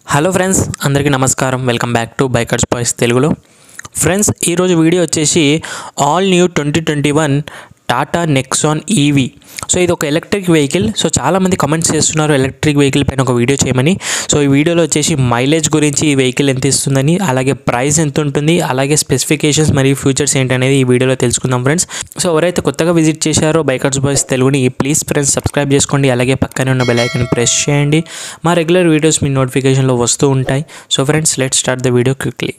Hello friends, అందరికీ నమస్కారం. Welcome back to bikers boys తెలుగులో. ఫ్రెండ్స్, ఈరోజు వీడియో వచ్చేసి all new 2021 Tata Nexon EV. So ఇది ఒక ఎలక్ట్రిక్ వెహికల్. సో చాలామంది కమెంట్స్ చేస్తున్నారు ఎలక్ట్రిక్ వెహికల్ పైన ఒక వీడియో చేయమని. సో ఈ వీడియోలో వచ్చేసి మైలేజ్ గురించి, ఈ వెహికల్ ఎంత ఇస్తుందని, అలాగే ప్రైస్ ఎంత ఉంటుంది, అలాగే స్పెసిఫికేషన్స్ మరియు ఫ్యూచర్స్ ఏంటనేది ఈ వీడియోలో తెలుసుకుందాం ఫ్రెండ్స్. సో ఎవరైతే కొత్తగా విజిట్ చేశారో బైకర్స్ బాయ్స్ తెలుగుని, ప్లీజ్ ఫ్రెండ్స్ సబ్స్క్రైబ్ చేసుకోండి, అలాగే పక్కనే ఉన్న బెల్ ఐకాన్ ప్రెస్ చేయండి. మా రెగ్యులర్ వీడియోస్ మీ నోటిఫికేషన్లో వస్తూ ఉంటాయి. So friends, let's start the video quickly.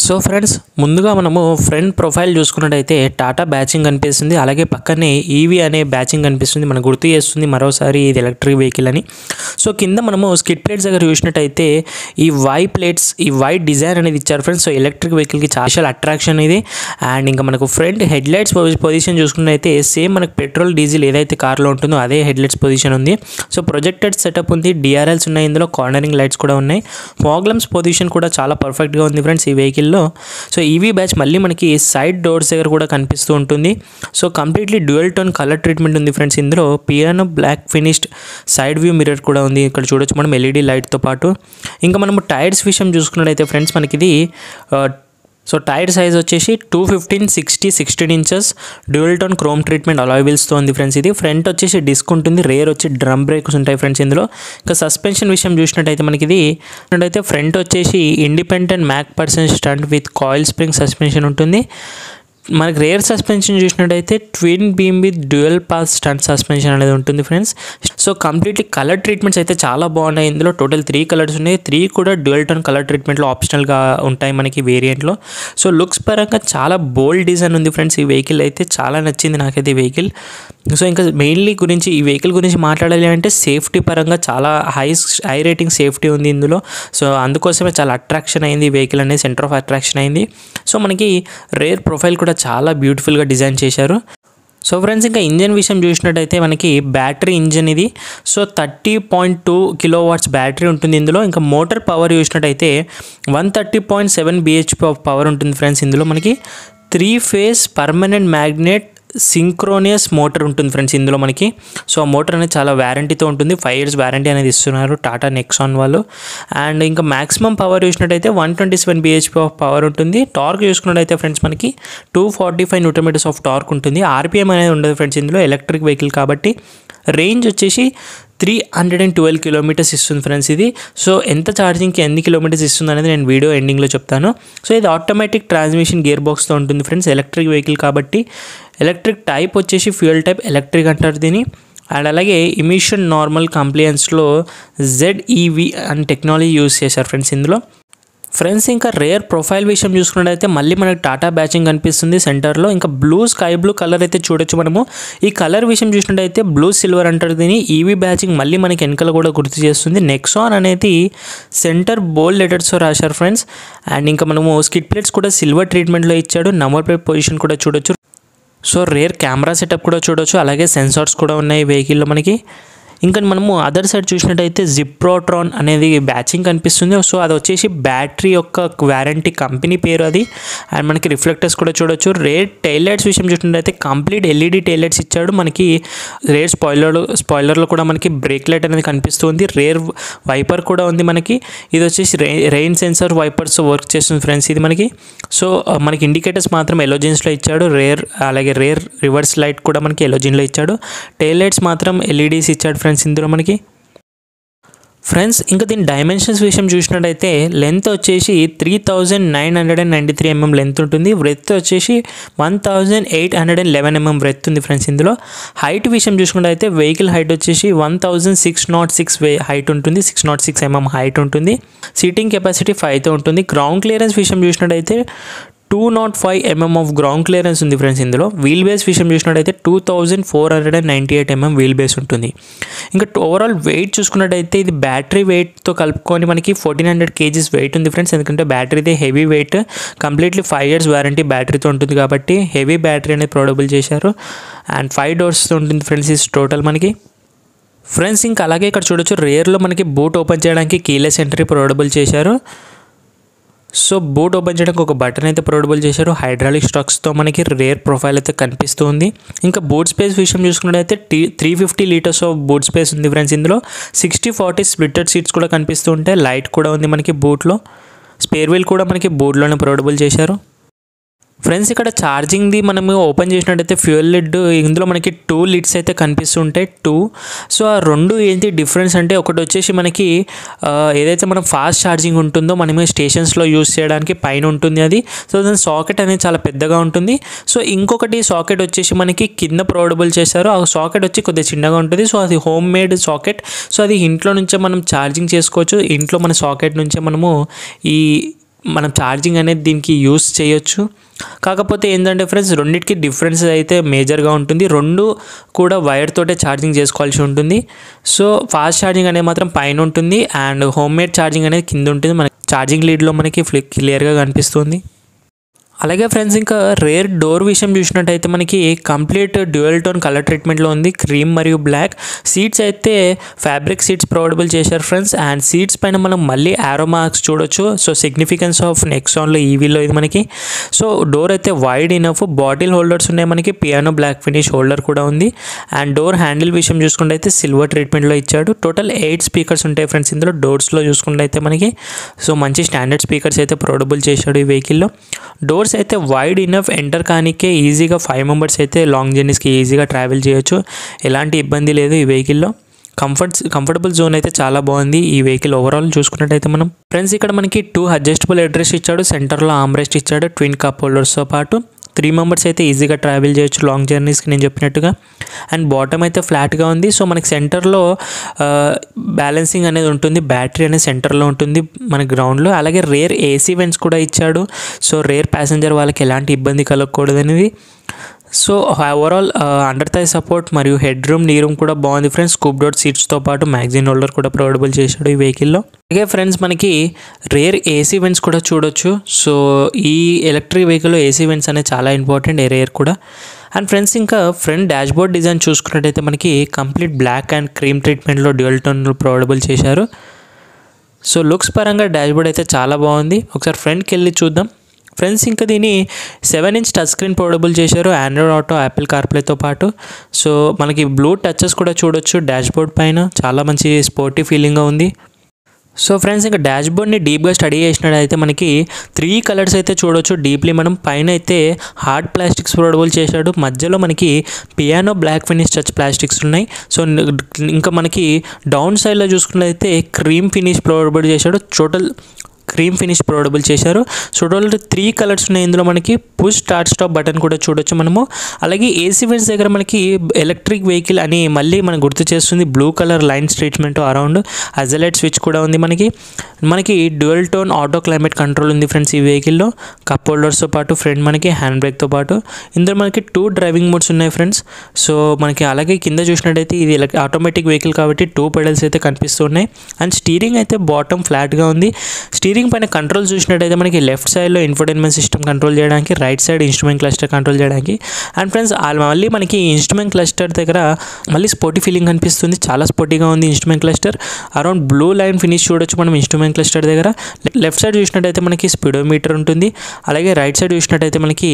So friends, ముందుగా మనము ఫ్రంట్ ప్రొఫైల్ చూసుకున్నట్టయితే టాటా బ్యాచింగ్ కనిపిస్తుంది, అలాగే పక్కనే ఈవీ అనే బ్యాచింగ్ కనిపిస్తుంది. మనకు గుర్తు చేస్తుంది మరోసారి ఇది ఎలక్ట్రిక్ వెహికల్ అని. సో కింద మనము స్కిడ్ ప్లేట్స్ దగ్గర చూసినట్టయితే ఈ వై ప్లేట్స్, ఈ వైట్ డిజైన్ అనేది ఇచ్చారు ఫ్రెండ్స్. సో ఎలక్ట్రిక్ వెహికల్కి చాలా అట్రాక్షన్ ఇది. అండ్ ఇంకా మనకు ఫ్రంట్ హెడ్ లైట్స్ పొజిషన్ చూసుకున్నట్టయితే సేమ్ మనకు పెట్రోల్ డీజిల్ ఏదైతే కార్లో ఉంటుందో అదే హెడ్ లైట్స్ పొజిషన్ ఉంది. సో ప్రొజెక్టెడ్ సెటప్ ఉంది, డిఆర్ఎల్స్ ఉన్నాయి, ఇందులో కార్నరింగ్ లైట్స్ కూడా ఉన్నాయి. ఫాగ్ ల్యాంప్స్ పొజిషన్ కూడా చాలా పర్ఫెక్ట్గా ఉంది ఫ్రెండ్స్ ఈ వెహికల్. సో ఈవీ బ్యాచ్ మళ్ళీ మనకి సైడ్ డోర్స్ దగ్గర కూడా కనిపిస్తూ ఉంటుంది. So completely dual tone colour treatment ఉంది ఫ్రెండ్స్. ఇందులో piano black finished side view mirror కూడా ఉంది. ఇక్కడ చూడొచ్చు మనం ఎల్ఈడి లైట్తో పాటు. ఇంకా మనము టైర్స్ విషయం చూసుకున్నట్టయితే ఫ్రెండ్స్, మనకి ఇది సో టైర్ సైజ్ వచ్చేసి 215/60 inches dual tone chrome treatment alloy వీల్స్తో ఉంది ఫ్రెండ్స్. ఇది ఫ్రంట్ వచ్చేసి డిస్క్ ఉంటుంది, రేర్ వచ్చి డ్రమ్ బ్రేక్స్ ఉంటాయి ఫ్రెండ్స్ ఇందులో. ఇంకా సస్పెన్షన్ విషయం చూసినట్టయితే మనకి ఇది ఫ్రంట్ వచ్చేసి independent McPherson stunt with coil spring suspension ఉంటుంది. మనకి రేర్ సస్పెన్షన్ చూసినట్టయితే twin beam with dual pass stunt suspension అనేది ఉంటుంది friends. So completely colour treatments అయితే చాలా బాగున్నాయి. ఇందులో టోటల్ 3 కలర్స్ ఉన్నాయి. 3 కూడా డ్యూయల్ టోన్ కలర్ ట్రీట్మెంట్లో ఆప్షనల్గా ఉంటాయి మనకి వేరియంట్లో. సో లుక్స్ పరంగా చాలా బోల్డ్ డిజైన్ ఉంది ఫ్రెండ్స్. ఈ వెహికల్ అయితే చాలా నచ్చింది నాకైతే ఈ వెహికల్. సో ఇంకా మెయిన్లీ గురించి ఈ వెహికల్ గురించి మాట్లాడాలి అంటే సేఫ్టీ పరంగా చాలా హై రేటింగ్ సేఫ్టీ ఉంది ఇందులో. సో అందుకోసమే చాలా అట్రాక్షన్ అయింది ఈ వెహికల్ అనేది, సెంటర్ ఆఫ్ అట్రాక్షన్ అయింది. సో మనకి రేర్ ప్రొఫైల్ కూడా చాలా బ్యూటిఫుల్గా డిజైన్ చేశారు. సో ఫ్రెండ్స్, ఇంకా ఇంజన్ విషయం చూసినట్టయితే మనకి బ్యాటరీ ఇంజన్ ఇది. సో 30.2 kW బ్యాటరీ ఉంటుంది ఇందులో. ఇంకా మోటార్ పవర్ చూసినట్టయితే 130.7 bhp ఆఫ్ పవర్ ఉంటుంది ఫ్రెండ్స్. ఇందులో మనకి 3 phase పర్మనెంట్ మ్యాగ్నెట్ సింక్రోనియస్ మోటార్ ఉంటుంది ఫ్రెండ్స్ ఇందులో మనకి. సో ఆ మోటార్ అనేది చాలా వ్యారంటీతో ఉంటుంది. 5 years వ్యారంటీ అనేది ఇస్తున్నారు టాటా నెక్సాన్ వాళ్ళు. అండ్ ఇంకా మ్యాక్సిమం పవర్ చూసినట్టయితే 127 bhp ఆఫ్ పవర్ ఉంటుంది. టార్క్ చూసుకున్నట్టయితే ఫ్రెండ్స్ మనకి 245 Nm ఆఫ్ టార్క్ ఉంటుంది. ఆర్పిఎం అనేది ఉండదు ఫ్రెండ్స్ ఇందులో, ఎలక్ట్రిక్ వెహికల్ కాబట్టి. రేంజ్ వచ్చేసి 312 kilometers ఇస్తుంది ఫ్రెండ్స్ ఇది. సో ఎంత ఛార్జింగ్కి ఎన్ని కిలోమీటర్స్ ఇస్తుంది అనేది నేను వీడియో ఎండింగ్లో చెప్తాను. సో ఇది ఆటోమేటిక్ ట్రాన్స్మిషన్ గేర్ బాక్స్తో ఉంటుంది ఫ్రెండ్స్, ఎలక్ట్రిక్ వెహికల్ కాబట్టి. ఎలక్ట్రిక్ టైప్ వచ్చేసి ఫ్యూయల్ టైప్ ఎలక్ట్రిక్ అంటారు దీన్ని. అండ్ అలాగే ఎమిషన్ నార్మల్ కంప్లయన్స్లో ZEV అని టెక్నాలజీ యూజ్ చేశారు ఫ్రెండ్స్ ఇందులో. ఫ్రెండ్స్, ఇంకా రేర్ ప్రొఫైల్ విషయం చూసుకున్నట్టయితే మళ్ళీ మనకి టాటా బ్యాచింగ్ కనిపిస్తుంది సెంటర్లో. ఇంకా బ్లూ స్కై బ్లూ కలర్ అయితే చూడొచ్చు మనము. ఈ కలర్ విషయం చూసినట్టయితే బ్లూ సిల్వర్ అంటారు దీన్ని. ఈవీ బ్యాచింగ్ మళ్ళీ మనకి వెనకాల కూడా గుర్తు చేస్తుంది. నెక్సాన్ అనేది సెంటర్ బోల్డ్ లెటర్స్తో రాశారు ఫ్రెండ్స్. అండ్ ఇంకా మనము స్కిడ్ ప్లేట్స్ కూడా సిల్వర్ ట్రీట్మెంట్లో ఇచ్చాడు. నంబర్ ప్లేట్ పొజిషన్ కూడా చూడొచ్చు. సో రేర్ కెమెరా సెటప్ కూడా చూడొచ్చు, అలాగే సెన్సార్స్ కూడా ఉన్నాయి వెహికల్లో మనకి. ఇంకా మనము అదర్ సైడ్ చూసినట్టయితే జిప్రోట్రాన్ అనేది బ్యాచింగ్ కనిపిస్తుంది. సో అది వచ్చేసి బ్యాటరీ యొక్క వారంటీ కంపెనీ పేరు అది. అండ్ మనకి రిఫ్లెక్టర్స్ కూడా చూడొచ్చు. రేర్ టైల్ లైట్స్ విషయం చూసినట్టయితే కంప్లీట్ ఎల్ఈడి టైల్ లైట్స్ ఇచ్చాడు మనకి. రేర్ స్పాయిలర్లో కూడా మనకి బ్రేక్ లైట్ అనేది కనిపిస్తుంది. రేర్ వైపర్ కూడా ఉంది మనకి. ఇది వచ్చేసి రెయిన్ సెన్సర్ వైపర్స్ వర్క్ చేస్తుంది ఫ్రెండ్స్ ఇది మనకి. సో మనకి ఇండికేటర్స్ మాత్రం ఎలోజిన్స్లో ఇచ్చాడు. అలాగే రేర్ రివర్స్ లైట్ కూడా మనకి ఎలోజిన్లో ఇచ్చాడు. టైల్ లైట్స్ మాత్రం ఎల్ఈడీస్ ఇచ్చాడు ఫ్రెండ్స్ ఇందులో మనకి. ఫ్రెండ్స్, ఇంకా దీని డైమెన్షన్స్ విషయం చూసినట్టయితే లెంత్ వచ్చేసి 3993 mm లెంత్ ఉంటుంది. బ్రెత్ వచ్చేసి 1811 mm బ్రెత్ ఉంది ఫ్రెండ్స్ ఇందులో. హైట్ విషయం చూసుకున్నట్టయితే వెహికల్ హైట్ వచ్చేసి 1606 హైట్ ఉంటుంది, 606 mm హైట్ ఉంటుంది. సీటింగ్ కెపాసిటీ 5తో ఉంటుంది. గ్రౌండ్ క్లియరెన్స్ విషయం చూసినట్టయితే 205 mm ఆఫ్ గ్రౌండ్ క్లియరెన్స్ ఉంది ఫ్రెండ్స్ ఇందులో. వీల్ బేస్ విషయం చూసినట్టయితే 2498 mm వీల్ బేస్ ఉంటుంది. ఇంకా ఓవరాల్ వెయిట్ చూసుకున్నట్టయితే ఇది బ్యాటరీ వెయిట్తో కలుపుకొని మనకి 1400 kgs వెయిట్ ఉంది ఫ్రెండ్స్. ఎందుకంటే బ్యాటరీదే heavy weight, completely 5 years warranty బ్యాటరీతో ఉంటుంది కాబట్టి హెవీ బ్యాటరీ అనేది ప్రొడబుల్ చేశారు. అండ్ 5 doors ఉంటుంది ఫ్రెండ్స్ ఇది టోటల్ మనకి. ఫ్రెండ్స్, ఇంకా అలాగే ఇక్కడ చూడొచ్చు రేర్లో మనకి బూట్ ఓపెన్ చేయడానికి కీలెస్ ఎంట్రీ ప్రొడబుల్ చేశారు. సో బూట్ ఓపెన్ చేయడానికి ఒక బటన్ అయితే ప్రొవైడబుల్ చేశారు. హైడ్రాలిక్ స్ట్రక్స్తో మనకి రేర్ ప్రొఫైల్ అయితే కనిపిస్తుంది. ఇంకా బూట్ స్పేస్ విషయం చూసుకున్నట్టయితే 350 లీటర్స్ ఆఫ్ బూట్ స్పేస్ ఉంది ఫ్రెండ్స్. ఇందులో 60/40 స్ప్లిటెడ్ సీట్స్ కూడా కనిపిస్తూ ఉంటాయి. లైట్ కూడా ఉంది మనకి బూట్లో. స్పేర్ వీల్ కూడా మనకి బూట్లోనే ప్రొవైడబుల్ చేశారు. ఫ్రెండ్స్ ఇక్కడ ఛార్జింగ్ది మనము ఓపెన్ చేసినట్టయితే ఫ్యూయల్ లిడ్, ఇందులో మనకి 2 లిడ్స్ అయితే కనిపిస్తుంటాయి 2. సో ఆ రెండు ఏంటి డిఫరెన్స్ అంటే, ఒకటి వచ్చేసి మనకి ఏదైతే మనం ఫాస్ట్ ఛార్జింగ్ ఉంటుందో మనమే స్టేషన్స్లో యూస్ చేయడానికి పైన ఉంటుంది అది. సో దాని సాకెట్ అనేది చాలా పెద్దగా ఉంటుంది. సో ఇంకొకటి సాకెట్ వచ్చేసి మనకి కింద ప్రొవైడబుల్ చేశారు. ఆ సాకెట్ వచ్చి కొద్దిగా చిన్నగా ఉంటుంది. సో అది హోమ్ మేడ్ సాకెట్. సో అది ఇంట్లో నుంచే మనం ఛార్జింగ్ చేసుకోవచ్చు. ఇంట్లో మన సాకెట్ నుంచే మనము మనం ఛార్జింగ్ అనేది దీనికి యూస్ చేయొచ్చు. కాకపోతే ఏంటంటే ఫ్రెండ్స్, రెండింటికి డిఫరెన్స్ అయితే మేజర్గా ఉంటుంది. రెండు కూడా వైర్ తోటే ఛార్జింగ్ చేసుకోవాల్సి ఉంటుంది. సో ఫాస్ట్ ఛార్జింగ్ అనేది మాత్రం పైన ఉంటుంది అండ్ హోమ్ మేడ్ ఛార్జింగ్ అనేది కింద ఉంటుంది. మనకి ఛార్జింగ్ లీడ్లో మనకి క్లియర్గా కనిపిస్తుంది. అలాగే ఫ్రెండ్స్ ఇంకా రేర్ డోర్ విషయం చూసినట్టయితే మనకి కంప్లీట్ డ్యూయల్ టోన్ కలర్ ట్రీట్మెంట్లో ఉంది, క్రీమ్ మరియు బ్లాక్. సీట్స్ అయితే ఫ్యాబ్రిక్ సీట్స్ ప్రొవైడబుల్ చేశారు ఫ్రెండ్స్. అండ్ సీట్స్ పైన మనం మళ్ళీ యారో మార్క్స్ చూడొచ్చు. సో సిగ్నిఫికెన్స్ ఆఫ్ నెక్సాన్లో ఈవీలో ఇది మనకి. సో డోర్ అయితే వైడ్ ఇనఫ్. బాటిల్ హోల్డర్స్ ఉన్నాయి మనకి. పియానో బ్లాక్ ఫినిష్ హోల్డర్ కూడా ఉంది. అండ్ డోర్ హ్యాండిల్ విషయం చూసుకుంటే అయితే సిల్వర్ ట్రీట్మెంట్లో ఇచ్చాడు. టోటల్ 8 స్పీకర్స్ ఉంటాయి ఫ్రెండ్స్ ఇందులో. డోర్స్లో చూసుకుంటే అయితే మనకి సో మంచి స్టాండర్డ్ స్పీకర్స్ అయితే ప్రొవైడబుల్ చేశాడు ఈ వెహికల్లో. డోర్స్ అయితే వైడ్ ఇనఫ్. ఎంటర్ కానికే ఈజీగా 5 మెంబర్స్ అయితే లాంగ్ జర్నీస్కి ఈజీగా ట్రావెల్ చేయొచ్చు. ఎలాంటి ఇబ్బంది లేదు ఈ వెహికల్లో. కంఫర్టబుల్ జోన్ అయితే చాలా బాగుంది ఈ వెహికల్ ఓవరాల్ చూసుకున్నట్టయితే మనం. ఫ్రెండ్స్ ఇక్కడ మనకి 2 అడ్జస్టబుల్ హెడ్ ఇచ్చాడు. సెంటర్లో ఆర్మ్రెస్ట్ ఇచ్చాడు. ట్విన్ కప్ హోల్డర్స్తో పాటు 3 మెంబర్స్ అయితే ఈజీగా ట్రావెల్ చేయొచ్చు లాంగ్ జర్నీస్కి నేను చెప్పినట్టుగా. అండ్ బాటమ్ అయితే ఫ్లాట్గా ఉంది. సో మనకి సెంటర్లో బ్యాలెన్సింగ్ అనేది ఉంటుంది. బ్యాటరీ అనేది సెంటర్లో ఉంటుంది మన గ్రౌండ్లో. అలాగే రేర్ ఏసీ వెంట్స్ కూడా ఇచ్చాడు. సో రేర్ ప్యాసింజర్ వాళ్ళకి ఎలాంటి ఇబ్బంది కలగకూడదు అనేది. So overall under thigh support మరియు హెడ్ రూమ్, నీ రూమ్ కూడా బాగుంది ఫ్రెండ్స్. స్కూప్ డోర్ సీట్స్తో పాటు మ్యాగజైన్ హోల్డర్ కూడా ప్రొవైడబుల్ చేశాడు ఈ వెహికల్లో. అలాగే ఫ్రెండ్స్ మనకి రేర్ ఏసీ వెంట్స్ కూడా చూడొచ్చు. సో ఈ ఎలక్ట్రిక్ వెహికల్లో ఏసీ వెంట్స్ అనేది చాలా ఇంపార్టెంట్ రేర్ కూడా. అండ్ ఫ్రెండ్స్ ఇంకా ఫ్రంట్ డాష్బోర్డ్ డిజైన్ చూసుకున్నట్టయితే మనకి కంప్లీట్ బ్లాక్ అండ్ క్రీమ్ ట్రీట్మెంట్లో డ్యూయల్ టోన్ ప్రొవైడబుల్ చేశారు. సో లుక్స్ పరంగా డాష్బోర్డ్ అయితే చాలా బాగుంది. ఒకసారి ఫ్రంట్కి వెళ్ళి చూద్దాం. ఫ్రెండ్స్ ఇంకా దీన్ని 7 ఇంచ్ టచ్ స్క్రీన్ ప్రొవైడబుల్ చేశారు ఆండ్రాయిడ్ ఆటో, యాపిల్ కార్ప్లేతో పాటు. సో మనకి బ్లూ టచెస్ కూడా చూడొచ్చు డాష్బోర్డ్ పైన. చాలా మంచి స్పోర్టీ ఫీలింగ్గా ఉంది. సో ఫ్రెండ్స్ ఇంకా డాష్బోర్డ్ని డీప్గా స్టడీ చేసినట్టయితే మనకి 3 కలర్స్ అయితే చూడొచ్చు డీప్లీ మనం. పైన అయితే హార్డ్ ప్లాస్టిక్స్ ప్రొవైడబుల్ చేశాడు. మధ్యలో మనకి piano black finish touch plastics ఉన్నాయి. సో ఇంకా మనకి డౌన్ సైడ్లో చూసుకున్నట్టయితే క్రీమ్ ఫినిష్ ప్రొవైడబుల్ చేశాడు. టోటల్ క్రీమ్ ఫినిష్ ప్రొవైడబుల్ చేశారు. సో టోటల్ 3 కలర్స్ ఉన్నాయి ఇందులో. మనకి పుష్ స్టార్ట్ స్టాప్ బటన్ కూడా చూడొచ్చు మనము. అలాగే ఏసీ వెంట్స్ దగ్గర మనకి ఎలక్ట్రిక్ వెహికల్ అని మళ్ళీ మనకు గుర్తు చేస్తుంది. Blue colour lines treatment around. అజలైట్ స్విచ్ కూడా ఉంది మనకి dual tone auto climate control ఉంది ఫ్రెండ్స్ ఈ వెహికల్లో. కప్ హోల్డర్స్తో పాటు ఫ్రంట్ మనకి హ్యాండ్ బ్రేక్తో పాటు. ఇందులో మనకి 2 డ్రైవింగ్ మోడ్స్ ఉన్నాయి ఫ్రెండ్స్. సో మనకి అలాగే కింద చూసినట్టయితే ఇది ఆటోమేటిక్ వెహికల్ కాబట్టి 2 పెడల్స్ అయితే కనిపిస్తున్నాయి. అండ్ స్టీరింగ్ అయితే బాటమ్ ఫ్లాట్గా ఉంది. స్టీరింగ్ పైన కంట్రోల్ చూసినట్టయితే మనకి లెఫ్ట్ సైడ్లో ఇన్ఫోటైన్మెంట్ సిస్టమ్ కంట్రోల్ చేయడానికి, right side instrument cluster control చేయడానికి. అండ్ ఫ్రెండ్స్ మళ్ళీ మనకి ఇన్స్ట్రుమెంట్ క్లస్టర్ దగ్గర మళ్ళీ స్పోర్టీ ఫీలింగ్ కనిపిస్తుంది. చాలా స్పోర్టీగా ఉంది instrument cluster. Around blue line finish చూడొచ్చు మనం ఇన్స్ట్రుమెంట్ క్లస్టర్ దగ్గర. లెఫ్ట్ సైడ్ చూసినట్టయితే మనకి స్పీడోమీటర్ ఉంటుంది. అలాగే రైట్ సైడ్ చూసినట్టయితే మనకి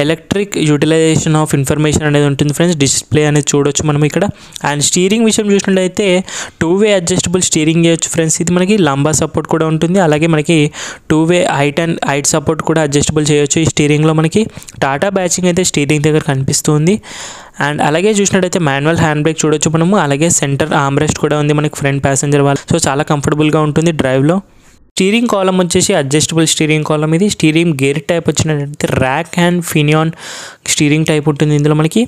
ఎలక్ట్రిక్ యూటిలైజేషన్ ఆఫ్ ఇన్ఫర్మేషన్ అనేది ఉంటుంది ఫ్రెండ్స్. డిస్ప్లే అనేది చూడొచ్చు మనం ఇక్కడ. అండ్ స్టీరింగ్ విషయం చూసినట్టయితే 2-వే అడ్జస్టబుల్ స్టీరింగ్ చేయొచ్చు ఫ్రెండ్స్. ఇది మనకి లంబా సపోర్ట్ కూడా ఉంటుంది. అలాగే మనకి 2-వే హైట్ సపోర్ట్ కూడా అడ్జస్టబుల్ చేయొచ్చు ఈ స్టీరింగ్లో. మనకి టాటా బ్యాచింగ్ అయితే స్టీరింగ్ దగ్గర కనిపిస్తుంది. అండ్ అలాగే చూసినట్టయితే మాన్యువల్ హ్యాండ్ బ్రేక్ చూడొచ్చు మనము. అలాగే సెంటర్ ఆర్మ్రెస్ట్ కూడా ఉంది మనకి ఫ్రంట్ ప్యాసింజర్ వాళ్ళు. సో చాలా కంఫర్టబుల్గా ఉంటుంది డ్రైవ్లో. స్టీరింగ్ కాలం వచ్చేసి అడ్జస్టబుల్ స్టీరింగ్ కాలం. ఇది స్టీరింగ్ గేర్ టైప్ వచ్చినట్టయితే ర్యాక్ అండ్ ఫినియాన్ స్టీరింగ్ టైప్ ఉంటుంది ఇందులో. మనకి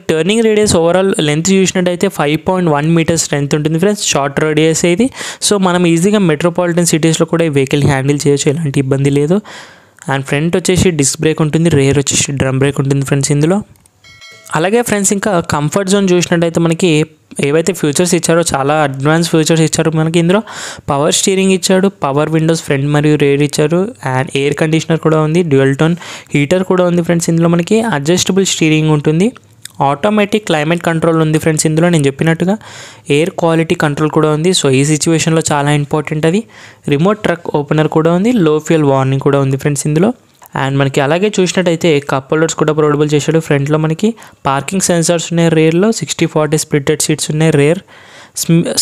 టర్నింగ్ రేడియస్ ఓవరాల్ లెంత్ చూసినట్టయితే 5.1 మీటర్స్ లెంత్ ఉంటుంది ఫ్రెండ్స్. షార్ట్ రేడియస్ ఇది. సో మనం ఈజీగా మెట్రోపాలిటన్ సిటీస్లో కూడా ఈ వెహికల్ హ్యాండిల్ చేయొచ్చు, ఎలాంటి ఇబ్బంది లేదు. అండ్ ఫ్రంట్ వచ్చేసి డిస్క్ బ్రేక్ ఉంటుంది, రేర్ వచ్చేసి డ్రమ్ బ్రేక్ ఉంటుంది ఫ్రెండ్స్ ఇందులో. అలాగే ఫ్రెండ్స్ ఇంకా కంఫర్ట్ జోన్ చూసినట్టయితే మనకి ఏవైతే ఫీచర్స్ ఇచ్చారో చాలా అడ్వాన్స్ ఫీచర్స్ ఇచ్చారు మనకి ఇందులో. పవర్ స్టీరింగ్ ఇచ్చాడు, పవర్ విండోస్ ఫ్రంట్ మరియు రేర్ ఇచ్చారు. అండ్ ఎయిర్ కండిషనర్ కూడా ఉంది, డ్యూయల్ టోన్ హీటర్ కూడా ఉంది ఫ్రెండ్స్ ఇందులో. మనకి అడ్జస్టబుల్ స్టీరింగ్ ఉంటుంది. ఆటోమేటిక్ క్లైమేట్ కంట్రోల్ ఉంది ఫ్రెండ్స్. ఇందులో నేను చెప్పినట్టుగా ఎయిర్ క్వాలిటీ కంట్రోల్ కూడా ఉంది. సో ఈ సిచ్యువేషన్లో చాలా ఇంపార్టెంట్ అది. రిమోట్ ట్రక్ ఓపెనర్ కూడా ఉంది. లో ఫ్యూయల్ వార్నింగ్ కూడా ఉంది ఫ్రెండ్స్ ఇందులో. అండ్ మనకి అలాగే చూసినట్టయితే కప్ హోల్డర్స్ కూడా ప్రొవైడబుల్ చేశాడు. ఫ్రంట్లో మనకి పార్కింగ్ సెన్సార్స్ ఉన్నాయి. రేర్లో 60/40 స్ప్లిటెడ్ సీట్స్ ఉన్నాయి. రేర్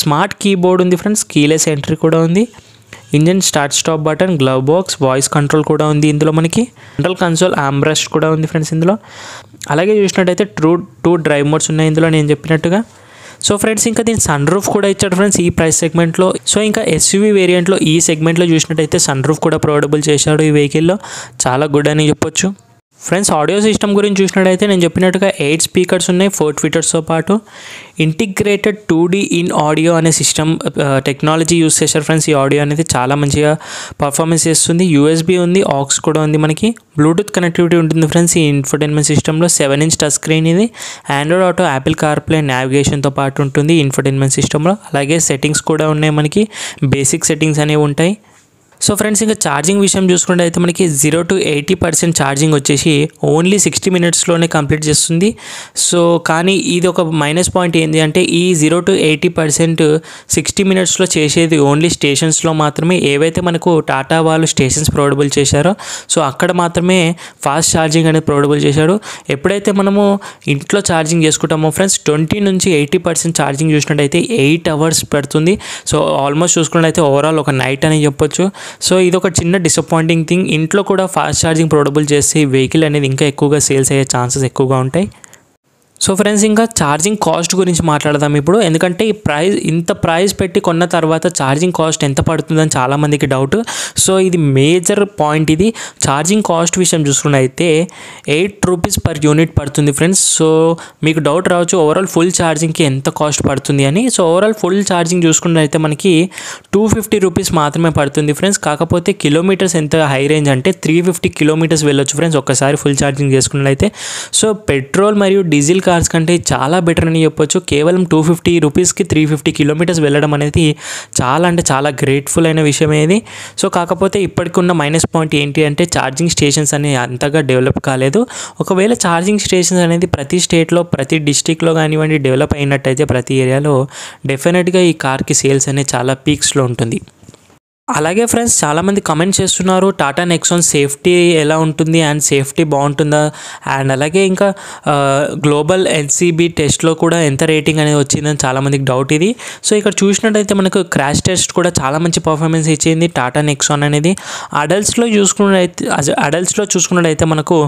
స్మార్ట్ కీబోర్డ్ ఉంది ఫ్రెండ్స్. కీలెస్ ఎంట్రీ కూడా ఉంది. Engine start stop button, glove box, voice control కూడా ఉంది ఇందులో మనకి. సెంట్రల్ కన్సోల్ ఆర్మ్రెస్ట్ కూడా ఉంది ఫ్రెండ్స్ ఇందులో. అలాగే చూసినట్టయితే టూ డ్రైవ్ మోడ్స్ ఉన్నాయి ఇందులో నేను చెప్పినట్టుగా. సో ఫ్రెండ్స్ ఇంకా దీని సన్ రూఫ్ కూడా ఇచ్చాడు ఫ్రెండ్స్ ఈ ప్రైస్ సెగ్మెంట్లో. సో ఇంకా ఎస్యూవీ వేరియంట్లో ఈ సెగ్మెంట్లో చూసినట్టయితే సన్ రూఫ్ కూడా ప్రొవైడబుల్ చేశాడు ఈ వెహికల్లో. చాలా గుడ్ అని చెప్పొచ్చు. ఫ్రెండ్స్ ఆడియో సిస్టమ్ గురించి చూసినట్టయితే నేను చెప్పినట్టుగా 8 స్పీకర్స్ ఉన్నాయి 4 ట్విటర్స్తో పాటు. ఇంటిగ్రేటెడ్ 2D ఇన్ ఆడియో అనే సిస్టమ్ టెక్నాలజీ యూస్ చేశారు ఫ్రెండ్స్. ఈ ఆడియో అనేది చాలా మంచిగా పర్ఫార్మెన్స్ చేస్తుంది. USB ఉంది, ఆక్స్ కూడా ఉంది మనకి. బ్లూటూత్ కనెక్టివిటీ ఉంటుంది ఫ్రెండ్స్ ఈ ఇన్ఫోటైన్మెంట్ సిస్టంలో. 7-inch టచ్ స్క్రీన్ ఇది. ఆండ్రాయిడ్ ఆటో, యాపిల్ కార్ప్లే, నావిగేషన్తో పాటు ఉంటుంది ఇన్ఫోటైన్మెంట్ సిస్టంలో. అలాగే సెట్టింగ్స్ కూడా ఉన్నాయి మనకి. బేసిక్ సెట్టింగ్స్ అనేవి ఉంటాయి. సో ఫ్రెండ్స్ ఇంకా ఛార్జింగ్ విషయం చూసుకుంటే అయితే మనకి 0 to 80% ఛార్జింగ్ వచ్చేసి ఓన్లీ 60 minutesలోనే కంప్లీట్ చేస్తుంది. సో కానీ ఇది ఒక మైనస్ పాయింట్ ఏంటి అంటే ఈ 0 to 80% 60 minutesలో చేసేది ఓన్లీ స్టేషన్స్లో మాత్రమే. ఏవైతే మనకు టాటా వాళ్ళు స్టేషన్స్ ప్రొవైడబుల్ చేశారో సో అక్కడ మాత్రమే ఫాస్ట్ ఛార్జింగ్ అనేది ప్రొవైడబుల్ చేశాడు. ఎప్పుడైతే మనము ఇంట్లో ఛార్జింగ్ చేసుకుంటామో ఫ్రెండ్స్ 20 నుంచి 80% ఛార్జింగ్ చూసినట్టయితే 8 hours పడుతుంది. సో ఆల్మోస్ట్ చూసుకున్నట్టయితే ఓవరాల్ ఒక నైట్ అని చెప్పొచ్చు. సో ఇది ఒక చిన్న డిసప్పాయింటింగ్ థింగ్. ఇంట్లో కూడా ఫాస్ట్ ఛార్జింగ్ ప్రొవైడబుల్ చేస్తే ఈ వెహికల్ అనేది ఇంకా ఎక్కువగా సేల్స్ అయ్యే ఛాన్సెస్ ఎక్కువగా ఉంటాయి. సో ఫ్రెండ్స్ ఇంకా ఛార్జింగ్ కాస్ట్ గురించి మాట్లాడదాం ఇప్పుడు. ఎందుకంటే ఈ ఇంత ప్రైస్ పెట్టి కొన్న తర్వాత ఛార్జింగ్ కాస్ట్ ఎంత పడుతుందని చాలామందికి డౌట్. సో ఇది మేజర్ పాయింట్. ఇది ఛార్జింగ్ కాస్ట్ విషయం చూసుకున్నట్టయితే 8 rupees per unit పడుతుంది ఫ్రెండ్స్. సో మీకు డౌట్ రావచ్చు ఓవరాల్ ఫుల్ ఛార్జింగ్కి ఎంత కాస్ట్ పడుతుంది అని. సో ఓవరాల్ ఫుల్ ఛార్జింగ్ చూసుకున్నట్టయితే మనకి 250 rupees మాత్రమే పడుతుంది ఫ్రెండ్స్. కాకపోతే కిలోమీటర్స్ ఎంత హై రేంజ్ అంటే 350 kilometers వెళ్ళొచ్చు ఫ్రెండ్స్ ఒక్కసారి ఫుల్ ఛార్జింగ్ చేసుకున్నట్లయితే. సో పెట్రోల్ మరియు డీజిల్ కార్స్ కంటే చాలా బెటర్ అని చెప్పొచ్చు. కేవలం 250 rupeesకి 350 kilometers వెళ్ళడం అనేది చాలా అంటే చాలా గ్రేట్ఫుల్ అయిన విషయం ఇది. సో కాకపోతే ఇప్పటికున్న మైనస్ పాయింట్ ఏంటి అంటే ఛార్జింగ్ స్టేషన్స్ అనేవి అంతగా డెవలప్ కాలేదు. ఒకవేళ ఛార్జింగ్ స్టేషన్స్ అనేది ప్రతి స్టేట్లో ప్రతి డిస్ట్రిక్ట్లో కానివ్వండి డెవలప్ అయినట్టయితే ప్రతి ఏరియాలో డెఫినెట్గా ఈ కార్కి సేల్స్ అనేది చాలా పీక్స్లో ఉంటుంది. అలాగే ఫ్రెండ్స్ చాలామంది కమెంట్ చేస్తున్నారు టాటా నెక్సాన్ సేఫ్టీ ఎలా ఉంటుంది అండ్ సేఫ్టీ బాగుంటుందా అండ్ అలాగే ఇంకా గ్లోబల్ NCB టెస్ట్లో కూడా ఎంత రేటింగ్ అనేది వచ్చిందని చాలామందికి డౌట్ ఇది. సో ఇక్కడ చూసినట్టయితే మనకు క్రాష్ టెస్ట్ కూడా చాలా మంచి పర్ఫార్మెన్స్ ఇచ్చింది టాటా నెక్సాన్ అనేది. అడల్ట్స్లో చూసుకున్నట్టయితే మనకు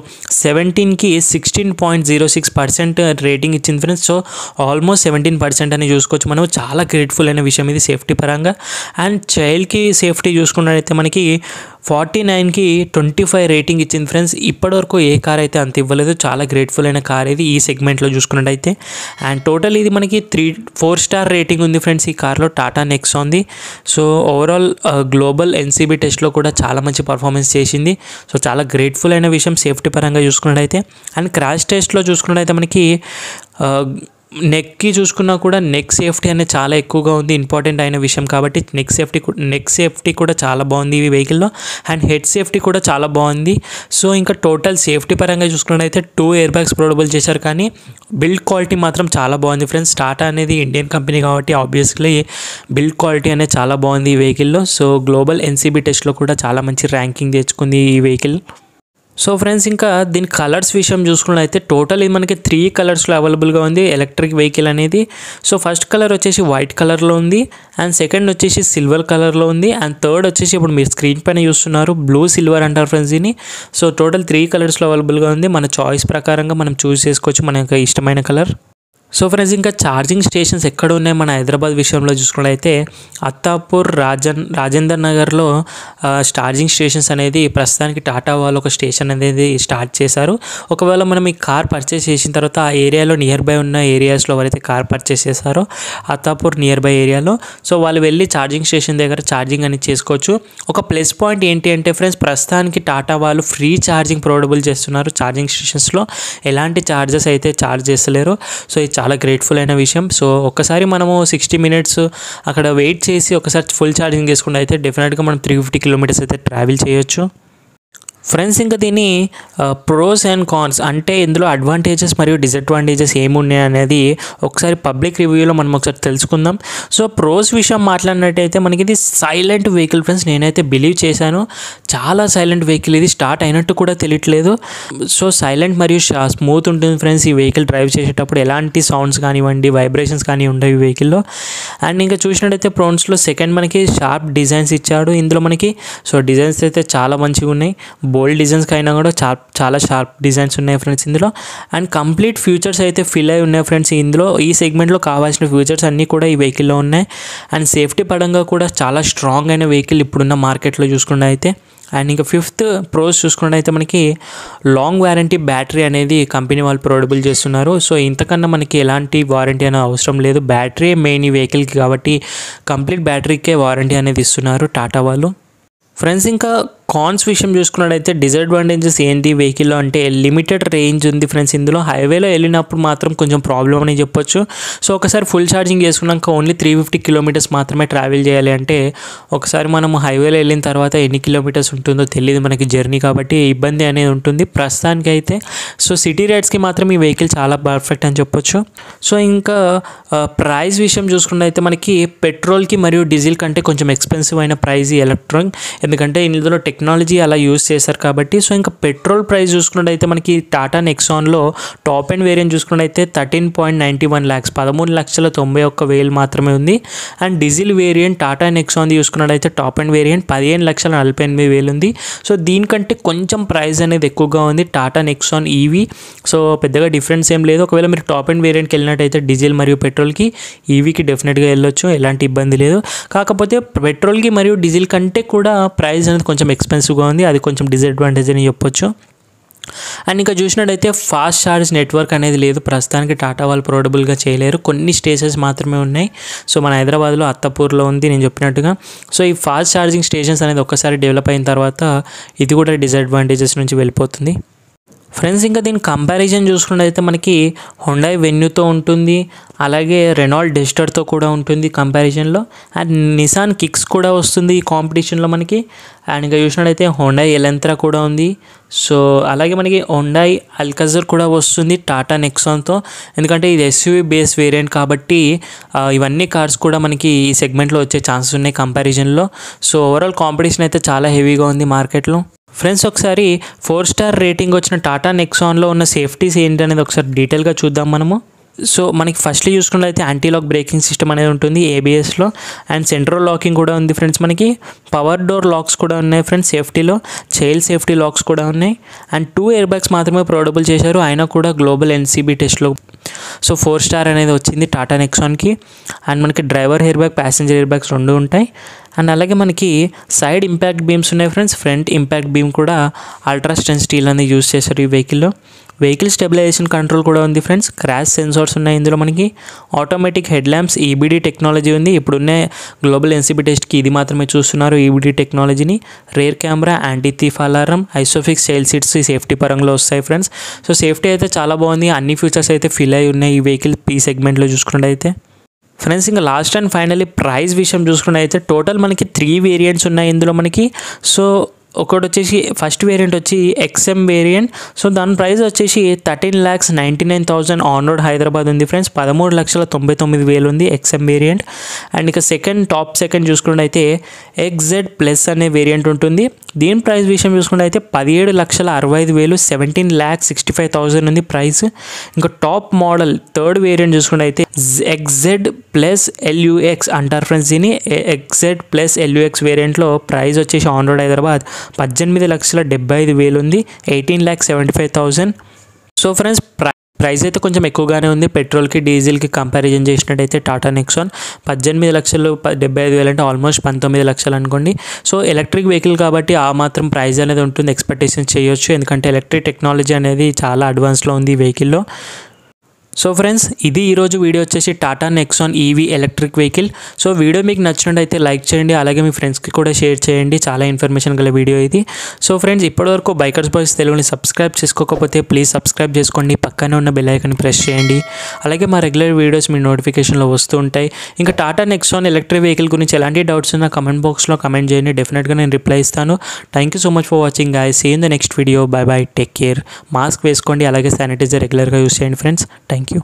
17కి 16.06% రేటింగ్ ఇచ్చింది ఫ్రెండ్స్. సో ఆల్మోస్ట్ 17% అని చూసుకోవచ్చు మనం. చాలా గ్రేట్ఫుల్ అయిన విషయం ఇది సేఫ్టీ పరంగా. అండ్ చైల్డ్కి సేఫ్టీ చూసుకున్నట్టయితే మనకి 49కి 25 రేటింగ్ ఇచ్చింది ఫ్రెండ్స్. ఇప్పటివరకు ఏ కార్ అయితే అంత ఇవ్వలేదు. చాలా గ్రేట్ఫుల్ అయిన కార్ ఇది ఈ సెగ్మెంట్లో చూసుకున్నట్టయితే. అండ్ టోటల్ ఇది మనకి 4 star రేటింగ్ ఉంది ఫ్రెండ్స్ ఈ కార్లో టాటా నెక్సాన్ది. సో ఓవరాల్ గ్లోబల్ NCB టెస్ట్లో కూడా చాలా మంచి పర్ఫార్మెన్స్ చేసింది. సో చాలా గ్రేట్ఫుల్ అయిన విషయం సేఫ్టీ పరంగా చూసుకున్నట్టయితే. అండ్ క్రాష్ టెస్ట్లో చూసుకున్నట్టయితే మనకి నెక్కి చూసుకున్నా కూడా నెక్ సేఫ్టీ అనేది చాలా ఎక్కువగా ఉంది. ఇంపార్టెంట్ అయిన విషయం కాబట్టి నెక్ సేఫ్టీ కూడా చాలా బాగుంది ఈ వెహికల్లో. అండ్ హెడ్ సేఫ్టీ కూడా చాలా బాగుంది. సో ఇంకా టోటల్ సేఫ్టీ పరంగా చూసుకున్నట్టయితే 2 airbags ప్రొవైడబుల్ చేశారు. కానీ బిల్డ్ క్వాలిటీ మాత్రం చాలా బాగుంది ఫ్రెండ్స్. టాటా అనేది ఇండియన్ కంపెనీ కాబట్టి ఆబ్వియస్లీ బిల్డ్ క్వాలిటీ అనేది చాలా బాగుంది ఈ వెహికల్లో. సో గ్లోబల్ NCB టెస్ట్లో కూడా చాలా మంచి ర్యాంకింగ్ తెచ్చుకుంది ఈ వెహికల్. సో ఫ్రెండ్స్ ఇంకా దీని కలర్స్ విషయం చూసుకున్నట్టయితే టోటల్ ఇది మనకి 3 కలర్స్లో అవైలబుల్గా ఉంది ఎలక్ట్రిక్ వెహికల్ అనేది. సో ఫస్ట్ కలర్ వచ్చేసి వైట్ కలర్లో ఉంది. అండ్ సెకండ్ వచ్చేసి సిల్వర్ కలర్లో ఉంది. అండ్ థర్డ్ వచ్చేసి ఇప్పుడు మీరు స్క్రీన్ పైన చూస్తున్నారు బ్లూ సిల్వర్ అంటారు ఫ్రెండ్స్ దీన్ని. సో టోటల్ 3 కలర్స్లో అవైలబుల్గా ఉంది. మన చాయిస్ ప్రకారంగా మనం చూస్ చేసుకోవచ్చు మనకు ఇష్టమైన కలర్. సో ఫ్రెండ్స్ ఇంకా ఛార్జింగ్ స్టేషన్స్ ఎక్కడ ఉన్నాయి మన హైదరాబాద్ విషయంలో చూసుకున్నట్లయితే అత్తాపూర్ రాజేందర్ నగర్లో ఛార్జింగ్ స్టేషన్స్ అనేది ప్రస్తుతానికి టాటా వాళ్ళు ఒక స్టేషన్ అనేది స్టార్ట్ చేశారు. ఒకవేళ మనం ఈ కార్ పర్చేస్ చేసిన తర్వాత ఆ ఏరియాలో నియర్ బై ఉన్న ఏరియాస్లో ఎవరైతే కార్ పర్చేస్ చేస్తారో అత్తాపూర్ నియర్ బై ఏరియాలో సో వాళ్ళు వెళ్ళి ఛార్జింగ్ స్టేషన్ దగ్గర ఛార్జింగ్ అనేది చేసుకోవచ్చు. ఒక ప్లస్ పాయింట్ ఏంటి అంటే ఫ్రెండ్స్ ప్రస్తుతానికి టాటా వాళ్ళు ఫ్రీ ఛార్జింగ్ ప్రొవైడబుల్ చేస్తున్నారు. ఛార్జింగ్ స్టేషన్స్లో ఎలాంటి ఛార్జెస్ అయితే ఛార్జ్ చేస్తలేరు. సో ఇది చాలా గ్రేట్ఫుల్ అయిన విషయం. సో ఒక్కసారి మనము 60 minutes అక్కడ వెయిట్ చేసి ఒకసారి ఫుల్ ఛార్జింగ్ చేసుకుంటే అయితే డెఫినెట్గా మనం 350 kilometers అయితే ట్రావెల్ చేయొచ్చు. ఫ్రెండ్స్ ఇంకా దీని ప్రోస్ అండ్ కాన్స్ అంటే ఇందులో అడ్వాంటేజెస్ మరియు డిసడ్వాంటేజెస్ ఏమున్నాయి అనేది ఒకసారి పబ్లిక్ రివ్యూలో మనం ఒకసారి తెలుసుకుందాం. సో ప్రోస్ విషయం మాట్లాడినట్టయితే మనకి ఇది సైలెంట్ వెహికల్ ఫ్రెండ్స్. నేనైతే బిలీవ్ చేశాను, చాలా సైలెంట్ వెహికల్, ఇది స్టార్ట్ అయినట్టు కూడా తెలియట్లేదు. సో సైలెంట్ మరియు స్మూత్ ఉంటుంది ఫ్రెండ్స్. ఈ వెహికల్ డ్రైవ్ చేసేటప్పుడు ఎలాంటి సౌండ్స్ కానివ్వండి, వైబ్రేషన్స్ కానీ ఉండవు ఈ వెహికల్లో. అండ్ ఇంకా చూసినట్టయితే ప్రోన్స్లో సెకండ్ మనకి షార్ప్ డిజైన్స్ ఇచ్చాడు ఇందులో మనకి. సో డిజైన్స్ అయితే చాలా మంచిగా ఉన్నాయి, బోల్డ్ డిజైన్స్కి అయినా కూడా చాలా షార్ప్ డిజైన్స్ ఉన్నాయి ఫ్రెండ్స్ ఇందులో. అండ్ కంప్లీట్ ఫ్యూచర్స్ అయితే ఫిల్ అయి ఉన్నాయి ఫ్రెండ్స్ ఇందులో. ఈ సెగ్మెంట్లో కావాల్సిన ఫ్యూచర్స్ అన్నీ కూడా ఈ వెహికల్లో ఉన్నాయి. అండ్ సేఫ్టీ పరంగా కూడా చాలా స్ట్రాంగ్ అయిన వెహికల్ ఇప్పుడున్న మార్కెట్లో చూసుకుంటే అయితే. అండ్ ఇంకా ఫిఫ్త్ ప్రోస్ చూసుకుంటే అయితే మనకి లాంగ్ వారంటీ బ్యాటరీ అనేది కంపెనీ వాళ్ళు ప్రొవైడబుల్ చేస్తున్నారు. సో ఇంతకన్నా మనకి ఎలాంటి వారంటీ అనేది అవసరం లేదు, బ్యాటరీ మెయిన్ ఈ వెహికల్కి కాబట్టి కంప్లీట్ బ్యాటరీకే వారంటీ అనేది ఇస్తున్నారు టాటా వాళ్ళు. ఫ్రెండ్స్ ఇంకా కాన్స్ విషయం చూసుకున్నట్టయితే డిసడ్వాంటేజెస్ ఏంటి వెహికల్లో అంటే లిమిటెడ్ రేంజ్ ఉంది ఫ్రెండ్స్ ఇందులో. హైవేలో వెళ్ళినప్పుడు మాత్రం కొంచెం ప్రాబ్లం అని చెప్పొచ్చు. సో ఒకసారి ఫుల్ ఛార్జింగ్ చేసుకున్నాక ఓన్లీ 350 కిలోమీటర్స్ మాత్రమే ట్రావెల్ చేయాలి అంటే ఒకసారి మనం హైవేలో వెళ్ళిన తర్వాత ఎన్ని కిలోమీటర్స్ ఉంటుందో తెలియదు మనకి జర్నీ, కాబట్టి ఇబ్బంది అనేది ఉంటుంది ప్రస్తుతానికి అయితే. సో సిటీ రైడ్స్కి మాత్రం ఈ వెహికల్ చాలా పర్ఫెక్ట్ అని చెప్పొచ్చు. సో ఇంకా ప్రైస్ విషయం చూసుకున్నట్టయితే మనకి పెట్రోల్కి మరియు డీజిల్ కంటే కొంచెం ఎక్స్పెన్సివ్ అయిన ప్రైస్ ఈ ఎలక్ట్రానిక్, ఎందుకంటే ఇందులో టెక్నాలజీ అలా యూజ్ చేశారు కాబట్టి. సో ఇంకా పెట్రోల్ ప్రైస్ చూసుకున్నట్టయితే మనకి టాటా నెక్సాన్లో టాప్ అండ్ వేరియంట్ చూసుకున్నట్టయితే 13.91 lakhs 13,91,000 మాత్రమే ఉంది. And diesel variant Tata Nexon చూసుకున్నట్టయితే టాప్ అండ్ వేరియంట్ 15,48,000 ఉంది. సో దీనికంటే కొంచెం ప్రైస్ అనేది ఎక్కువగా ఉంది టాటా నెక్సాన్ ఈవీ. సో పెద్దగా డిఫరెన్స్ ఏం లేదు. ఒకవేళ మీరు టాప్ అండ్ వేరియంట్కి వెళ్ళినట్టయితే డీజిల్ మరియు పెట్రోల్కి ఈవీకి డెఫినెట్గా వెళ్ళొచ్చు, ఎలాంటి ఇబ్బంది లేదు. కాకపోతే పెట్రోల్కి మరియు డీజిల్ కంటే కూడా ప్రైస్ అనేది కొంచెం ఎక్స్పెన్సివ్గా ఉంది, అది కొంచెం డిసడ్వాంటేజ్ అని చెప్పొచ్చు. అండ్ ఇంకా చూసినట్టయితే ఫాస్ట్ ఛార్జ్ నెట్వర్క్ అనేది లేదు ప్రస్తుతానికి, టాటా వాళ్ళు ప్రొవైడబుల్గా చేయలేరు, కొన్ని స్టేషన్స్ మాత్రమే ఉన్నాయి. సో మన హైదరాబాద్లో అత్తపూర్లో ఉంది నేను చెప్పినట్టుగా. సో ఈ ఫాస్ట్ ఛార్జింగ్ స్టేషన్స్ అనేది ఒక్కసారి డెవలప్ అయిన తర్వాత ఇది కూడా డిసడ్వాంటేజెస్ నుంచి వెళ్ళిపోతుంది. ఫ్రెండ్స్ ఇంకా దీని కంపారిజన్ చూసుకున్నట్టయితే మనకి హుండాయ్ వెన్యూతో ఉంటుంది, అలాగే రెనాల్ట్ డస్టర్తో కూడా ఉంటుంది కంపారిజన్లో. అండ్ నిసాన్ కిక్స్ కూడా వస్తుంది ఈ కాంపిటీషన్లో మనకి. అండ్ ఇంకా చూసినట్టయితే హుండాయ్ ఎలంత్రా కూడా ఉంది. సో అలాగే మనకి హుండాయ్ అల్కాజర్ కూడా వస్తుంది టాటా నెక్సాన్తో, ఎందుకంటే ఇది ఎస్యూవీ బేస్ వేరియంట్ కాబట్టి ఇవన్నీ కార్స్ కూడా మనకి ఈ సెగ్మెంట్లో వచ్చే ఛాన్సెస్ ఉన్నాయి కంపారిజన్లో. సో ఓవరాల్ కాంపిటీషన్ అయితే చాలా హెవీగా ఉంది మార్కెట్లో. ఫ్రెండ్స్ ఒకసారి 4 స్టార్ రేటింగ్ వచ్చిన టాటా నెక్సాన్లో ఉన్న సేఫ్టీస్ ఏంటి అనేది ఒకసారి డీటెయిల్గా చూద్దాం మనము. సో మనకి ఫస్ట్లీ చూసుకున్నట్లయితే యాంటీ లాక్ బ్రేకింగ్ సిస్టమ్ అనేది ఉంటుంది ఏబిఎస్లో. అండ్ సెంట్రల్ లాకింగ్ కూడా ఉంది ఫ్రెండ్స్. మనకి పవర్ డోర్ లాక్స్ కూడా ఉన్నాయి ఫ్రెండ్స్ సేఫ్టీలో, చైల్డ్ సేఫ్టీ లాక్స్ కూడా ఉన్నాయి. అండ్ 2 ఎయిర్ బ్యాగ్స్ మాత్రమే ప్రొవైడబుల్ చేశారు, అయినా కూడా గ్లోబల్ ఎన్సీబీ టెస్ట్లో సో 4 స్టార్ అనేది వచ్చింది టాటా నెక్సాన్కి. అండ్ మనకి driver air bag, passenger air bags 2 ఉంటాయి. అండ్ అలాగే మనకి సైడ్ ఇంపాక్ట్ బీమ్స్ ఉన్నాయి ఫ్రెండ్స్. ఫ్రంట్ ఇంపాక్ట్ బీమ్ కూడా అల్ట్రా స్ట్రెంత్ స్టీల్ అనేది యూజ్ చేశారు ఈ వెహికల్లో. వెహికల్ స్టెబిలైజేషన్ కంట్రోల్ కూడా ఉంది ఫ్రెండ్స్. క్రాష్ సెన్సార్స్ ఉన్నాయి ఇందులో మనకి. Automatic head lamps, EBD technology ఉంది. ఇప్పుడున్న గ్లోబల్ ఎన్సీబీ టెస్ట్కి ఇది మాత్రమే చూస్తున్నారు ఈబీడీ టెక్నాలజీని. Rear camera, anti thief alarm, Isofix child seats ఈ సేఫ్టీ పరంలో వస్తాయి ఫ్రెండ్స్. సో సేఫ్టీ అయితే చాలా బాగుంది, అన్ని ఫీచర్స్ అయితే ఫిల్ అయి ఉన్నాయి ఈ వెహికల్ పీ సెగ్మెంట్లో చూసుకున్నట్టయితే. ఫ్రెండ్స్ ఇంకా లాస్ట్ అండ్ ఫైనల్లీ ప్రైస్ విషయం చూసుకున్నట్టయితే టోటల్ మనకి 3 వేరియంట్స్ ఉన్నాయి ఇందులో మనకి. సో ఒకటి వచ్చేసి ఫస్ట్ వేరియంట్ వచ్చి ఎక్స్ఎం వేరియంట్. సో దాని ప్రైస్ వచ్చేసి 13,99,000 ఆన్ రోడ్ హైదరాబాద్ ఉంది ఫ్రెండ్స్. 13,99,000 ఉంది ఎక్స్ఎం వేరియంట్. అండ్ ఇక టాప్ సెకండ్ చూసుకున్నట్టయితే ఎక్జెడ్ ప్లస్ అనే వేరియంట్ ఉంటుంది. దీని ప్రైస్ విషయం చూసుకున్నట్టయితే 17,65,000 17,65,000 ఉంది ప్రైస్. ఇంకా టాప్ మోడల్ థర్డ్ వేరియంట్ చూసుకున్నట్టయితే ఎక్జెడ్ ప్లస్ ఎల్యూఎక్స్ అంటారు ఫ్రెండ్స్ దీన్ని. ఎక్జెడ్ ప్లస్ ఎల్యూఎక్స్ వేరియంట్లో ప్రైస్ వచ్చేసి ఆన్ రోడ్ హైదరాబాద్ 18,75,000 ఉంది 18,75,000. సో ఫ్రెండ్స్ ప్రైస్ అయితే కొంచెం ఎక్కువగానే ఉంది పెట్రోల్కి డీజిల్కి కంపారిజన్ చేసినట్టయితే. టాటా నెక్సాన్ 18,75,000 అంటే ఆల్మోస్ట్ 19 లక్షలు అనుకోండి. సో ఎలక్ట్రిక్ వెహికల్ కాబట్టి ఆ మాత్రం ప్రైస్ అనేది ఉంటుంది, ఎక్స్పెక్టేషన్ చేయొచ్చు, ఎందుకంటే ఎలక్ట్రిక్ టెక్నాలజీ అనేది చాలా అడ్వాన్స్లో ఉంది ఈ వెహికల్లో. సో ఫ్రెండ్స్, ఇది ఈరోజు వీడియో వచ్చేసి Tata Nexon EV electric vehicle. So video మీకు నచ్చినట్టయితే లైక్ చేయండి, అలాగే మీ ఫ్రెండ్స్కి కూడా షేర్ చేయండి. చాలా ఇన్ఫర్మేషన్ గల వీడియో ఇది. సో ఫ్రెండ్స్, ఇప్పటివరకు బైకర్స్ బాయ్స్ తెలుగుని సబ్స్క్రైబ్ చేసుకోకపోతే ప్లీజ్ సబ్స్క్రైబ్ చేసుకోండి, పక్కనే ఉన్న బెల్ ఐకాన్ ప్రెస్ చేయండి. అలాగే మా రెగ్యులర్ వీడియోస్ మీ నోటిఫికేషన్లో వస్తూ ఉంటాయి. ఇంకా టాటా నెక్సాన్ ఎలక్ట్రిక్ వెహికల్ గురించి ఎలాంటి డౌట్స్ ఉన్నా కమెంట్ బాక్స్లో కమెంట్ చేయండి, డెఫినెట్గా నేను రిప్లై ఇస్తాను. Thank you so much for watching guys. See in the next video. Bye bye, take care. Mask వేసుకోండి, అలాగే శానిటైజర్ రెగ్యులర్గా యూస్ చేయండి ఫ్రెండ్స్. Thank you.